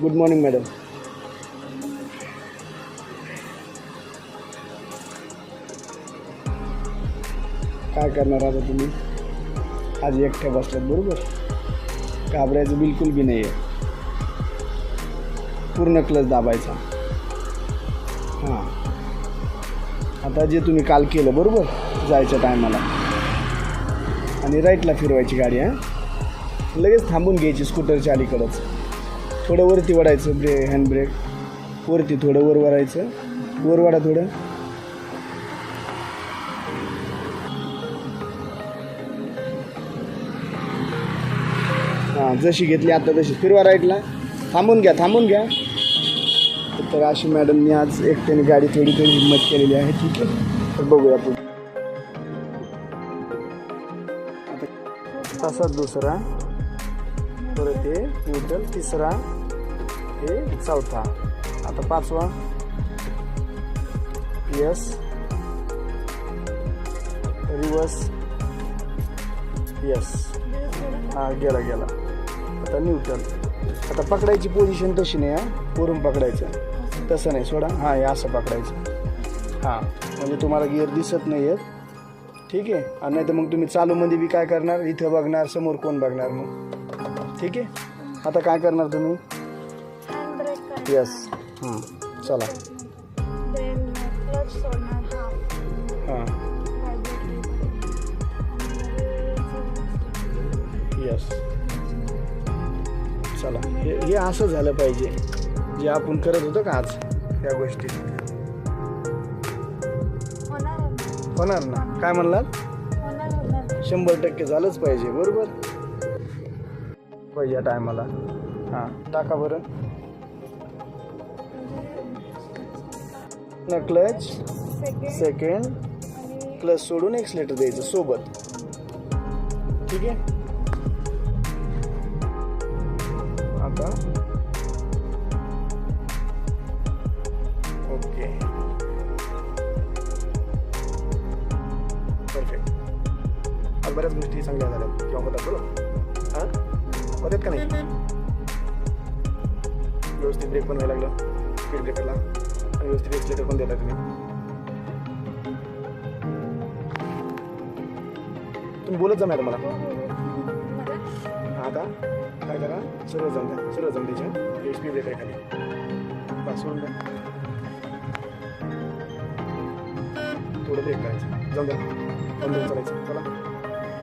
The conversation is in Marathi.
Good morning madam. काय करणार आता तुम्ही? आज एकट्या बसल्यात बरोबर. घाबरायचं बिलकुल बी नाही आहे. पूर्ण क्लच दाबायचा. हां, आता जे तुम्ही काल केलं बरोबर जायच्या टायमाला, आणि राईटला फिरवायची गाडी. लगेच थांबून घ्यायची स्कूटरच्या अलीकडंच. थोडं वरती वडायचं हँड ब्रेक वरती, थोडं वर वरायचं, वर वाढा थोडं. हां, जशी घेतली आता तशी फिरवा राईटला. थांबून घ्या. तर अशी मॅडमनी आज एकट्याने गाडी थोडी हिंमत केलेली आहे. ठीक आहे, तर बघूया आपण. तसाच दुसरा, परत हे न्यूट्रल, तिसरा, हे चौथा, आता पाचवा. Yes, reverse, yes. हां, गेला. आता न्यूट्रल. आता पकडायची पोझिशन तशी नाही. वरून पकडायचं, तसं नाही सोडा. हां, हे असं पकडायचं. हां, म्हणजे तुम्हाला गिअर दिसत नाही आहेत. ठीक आहे. आणि नाही तर मग तुम्ही चालूमध्ये बी काय करणार, इथं बघणार, समोर कोण बघणार मग. ठीक आहे. आता काय करणार तुम्ही? यस. चला. हां, यस. चला. हे असं झालं पाहिजे जे आपण करत होतो का आज या गोष्टी. होणार ना? काय म्हणलात? 100% झालंच पाहिजे बरोबर पाहिजे या टायमाला. हां, टाका बरं. क्लच सेकंड, क्लच सोडून एक्सलेटर द्यायचं सोबत. ठीक आहे. आता ओके, परफेक्ट. आज बऱ्याच गोष्टी चांगल्या झाल्या किंवा होतात बरोबर. हां, होतात का नाही? व्यवस्थित ब्रेक पण व्हायला लागलं स्पीड ब्रेकरला, आणि व्यवस्थित एक्सलेटर पण देता तुम्ही बोलत जा मॅडम मला. आता काय करा, सरळ जाऊन द्यायच्या. स्पीड ब्रेकर खाली बस, सोडून द्या. थोडं ब्रेक करायचं, जाऊन द्या. चालायचं. चला.